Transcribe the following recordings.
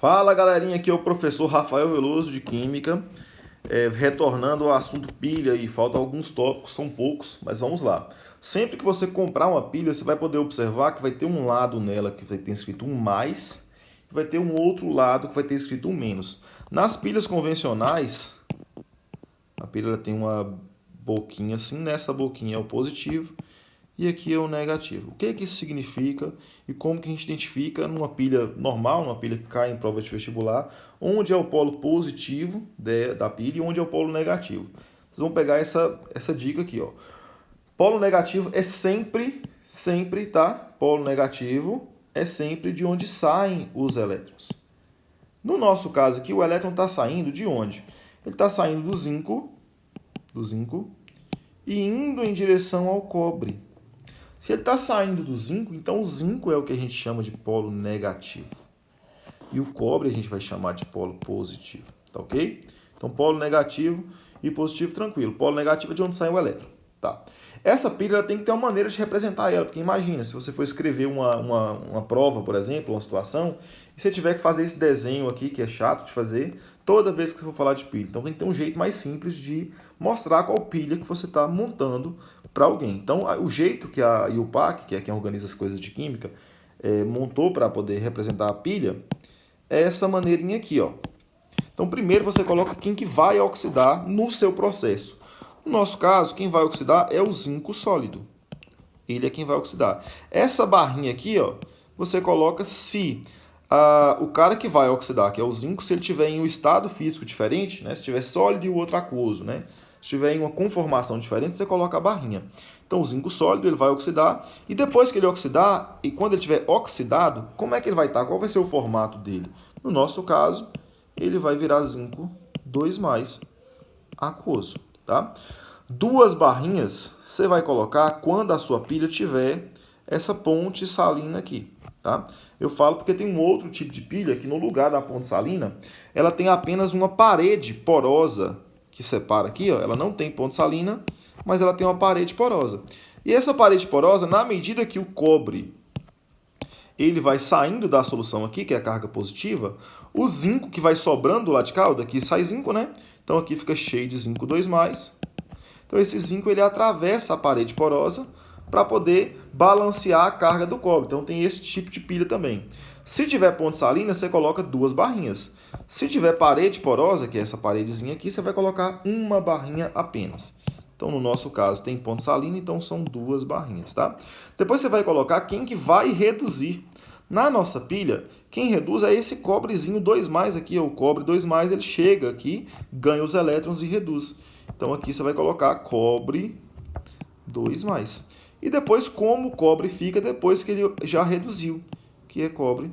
Fala galerinha, aqui é o professor Rafael Veloso de Química, retornando ao assunto pilha e faltam alguns tópicos, são poucos, mas vamos lá. Sempre que você comprar uma pilha, você vai poder observar que vai ter um lado nela que vai ter escrito um mais e vai ter um outro lado que vai ter escrito um menos. Nas pilhas convencionais, a pilha tem uma boquinha assim, nessa boquinha é o positivo e aqui é o negativo. O que isso significa e como que a gente identifica numa pilha normal, numa pilha que cai em prova de vestibular, onde é o polo positivo da pilha e onde é o polo negativo. Vocês vão pegar essa dica aqui, ó. Polo negativo é sempre, tá? Polo negativo é sempre de onde saem os elétrons. No nosso caso aqui, o elétron está saindo de onde? Ele está saindo do zinco e indo em direção ao cobre. Se ele está saindo do zinco, então o zinco é o que a gente chama de polo negativo. E o cobre a gente vai chamar de polo positivo, tá ok? Então polo negativo e positivo tranquilo. Polo negativo é de onde sai o elétron, tá? Essa pilha ela tem que ter uma maneira de representar ela, porque imagina, se você for escrever uma prova, por exemplo, uma situação, e você tiver que fazer esse desenho aqui, que é chato de fazer, toda vez que você for falar de pilha. Então tem que ter um jeito mais simples de mostrar qual pilha que você está montando para alguém. Então o jeito que a IUPAC, que é quem organiza as coisas de química, montou para poder representar a pilha, é essa maneirinha aqui, ó. Então primeiro você coloca quem que vai oxidar no seu processo. No nosso caso, quem vai oxidar é o zinco sólido. Ele é quem vai oxidar. Essa barrinha aqui, ó, você coloca se o cara que vai oxidar, que é o zinco, se ele tiver em um estado físico diferente, né? Se tiver sólido e o outro aquoso, né? Se tiver em uma conformação diferente, você coloca a barrinha. Então, o zinco sólido, ele vai oxidar. E depois que ele oxidar, e quando ele estiver oxidado, como é que ele vai estar? Qual vai ser o formato dele? No nosso caso, ele vai virar zinco 2+, aquoso, tá? Duas barrinhas você vai colocar quando a sua pilha tiver essa ponte salina aqui, tá? Eu falo porque tem um outro tipo de pilha que no lugar da ponte salina, ela tem apenas uma parede porosa que separa aqui, ó. Ela não tem ponte salina, mas ela tem uma parede porosa. E essa parede porosa, na medida que o cobre ele vai saindo da solução aqui, que é a carga positiva, o zinco que vai sobrando do lado de cá, daqui sai zinco, né? Então aqui fica cheio de zinco 2+. Então esse zinco ele atravessa a parede porosa para poder balancear a carga do cobre. Então tem esse tipo de pilha também. Se tiver ponte salina, você coloca duas barrinhas. Se tiver parede porosa, que é essa paredezinha aqui, você vai colocar uma barrinha apenas. Então, no nosso caso, tem ponte salina, então são duas barrinhas, tá? Depois você vai colocar quem que vai reduzir. Na nossa pilha, quem reduz é esse cobrezinho 2+, aqui, o cobre 2+, ele chega aqui, ganha os elétrons e reduz. Então, aqui você vai colocar cobre 2+. E depois, como o cobre fica depois que ele já reduziu, que é cobre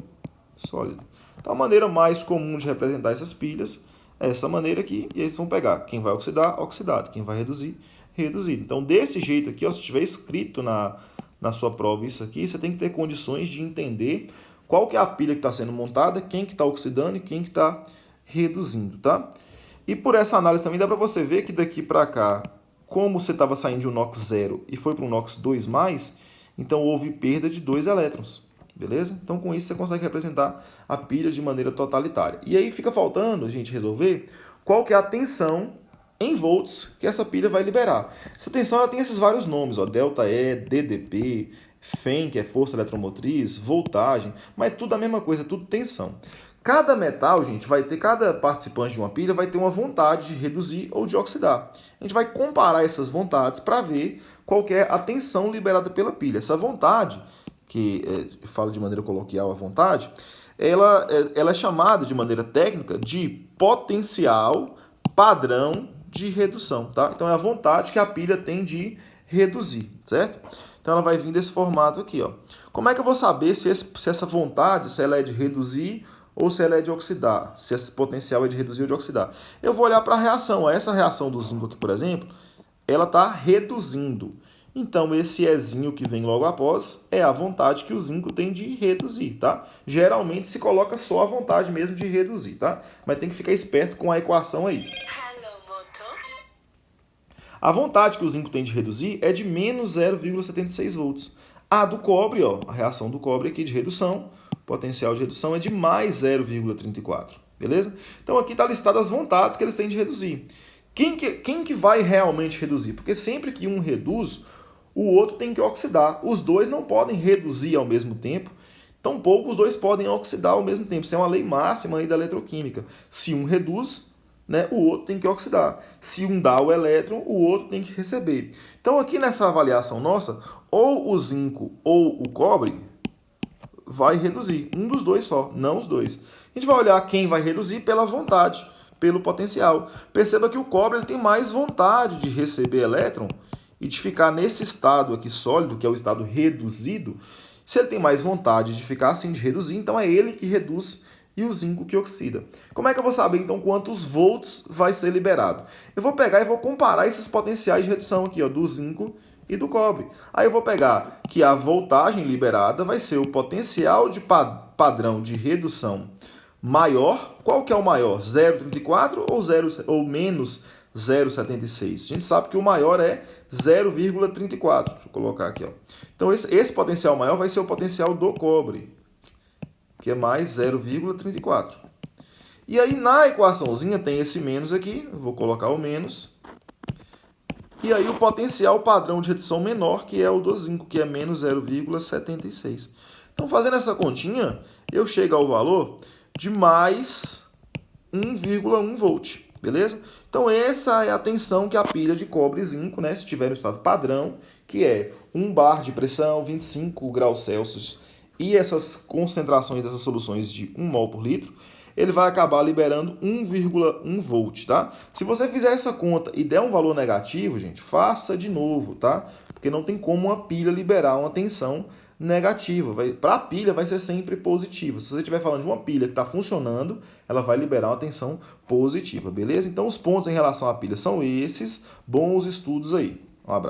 sólido. Então, a maneira mais comum de representar essas pilhas é essa maneira aqui, e aí vocês vão pegar quem vai oxidar, oxidado, quem vai reduzir, reduzido. Então, desse jeito aqui, ó, se tiver escrito na sua prova isso aqui, você tem que ter condições de entender qual que é a pilha que está sendo montada, quem que está oxidando e quem que está reduzindo, tá? E por essa análise também dá para você ver que daqui para cá, como você estava saindo de um NOx 0 e foi para um NOx 2+, então houve perda de 2 elétrons, beleza? Então com isso você consegue representar a pilha de maneira totalitária. E aí fica faltando a gente resolver qual que é a tensão em volts que essa pilha vai liberar. Essa tensão ela tem esses vários nomes, ó, ΔE, DDP, FEM, que é força eletromotriz, voltagem, mas tudo a mesma coisa, tudo tensão. Cada metal, gente, cada participante de uma pilha vai ter uma vontade de reduzir ou de oxidar. A gente vai comparar essas vontades para ver qual que é a tensão liberada pela pilha. Essa vontade, que eu falo de maneira coloquial a vontade, ela é chamada de maneira técnica de potencial padrão de redução, tá? Então é a vontade que a pilha tem de reduzir, certo? Então ela vai vir desse formato aqui, ó. Como é que eu vou saber se essa vontade, se ela é de reduzir ou se ela é de oxidar, se esse potencial é de reduzir ou de oxidar? Eu vou olhar para a reação. Essa reação do zinco aqui, por exemplo, ela está reduzindo. Então, esse Ezinho que vem logo após é a vontade que o zinco tem de reduzir, tá? Geralmente se coloca só a vontade mesmo de reduzir, tá? Mas tem que ficar esperto com a equação aí. A vontade que o zinco tem de reduzir é de menos 0,76 volts. A do cobre, ó, a reação do cobre aqui de redução, potencial de redução é de mais 0,34, beleza? Então aqui está listado as vontades que eles têm de reduzir. Quem que vai realmente reduzir? Porque sempre que um reduz, o outro tem que oxidar. Os dois não podem reduzir ao mesmo tempo, tampouco os dois podem oxidar ao mesmo tempo. Isso é uma lei máxima aí da eletroquímica. Se um reduz, né, o outro tem que oxidar. Se um dá o elétron, o outro tem que receber. Então aqui nessa avaliação nossa, ou o zinco ou o cobre vai reduzir. Um dos dois só, não os dois. A gente vai olhar quem vai reduzir pela vontade, pelo potencial. Perceba que o cobre ele tem mais vontade de receber elétron e de ficar nesse estado aqui sólido, que é o estado reduzido. Se ele tem mais vontade de ficar assim, de reduzir, então é ele que reduz e o zinco que oxida. Como é que eu vou saber, então, quantos volts vai ser liberado? Eu vou pegar e vou comparar esses potenciais de redução aqui, ó, do zinco e do cobre. Aí eu vou pegar que a voltagem liberada vai ser o potencial de padrão de redução maior. Qual que é o maior? 0,34 ou menos 0,76? A gente sabe que o maior é 0,34. Deixa eu colocar aqui, ó. Então esse potencial maior vai ser o potencial do cobre, que é mais 0,34. E aí na equaçãozinha tem esse menos aqui, eu vou colocar o menos. E aí o potencial padrão de redução menor, que é o do zinco, que é menos 0,76. Então fazendo essa continha, eu chego ao valor de mais 1,1 volt, beleza? Então essa é a tensão que a pilha de cobre e zinco, né, se tiver no estado padrão, que é 1 bar de pressão, 25 graus Celsius, e essas concentrações dessas soluções de 1 mol por litro, ele vai acabar liberando 1,1 volt, tá? Se você fizer essa conta e der um valor negativo, gente, faça de novo, tá? Porque não tem como uma pilha liberar uma tensão negativa. Para a pilha vai ser sempre positiva. Se você estiver falando de uma pilha que está funcionando, ela vai liberar uma tensão positiva, beleza? Então os pontos em relação à pilha são esses. Bons estudos aí. Um abraço.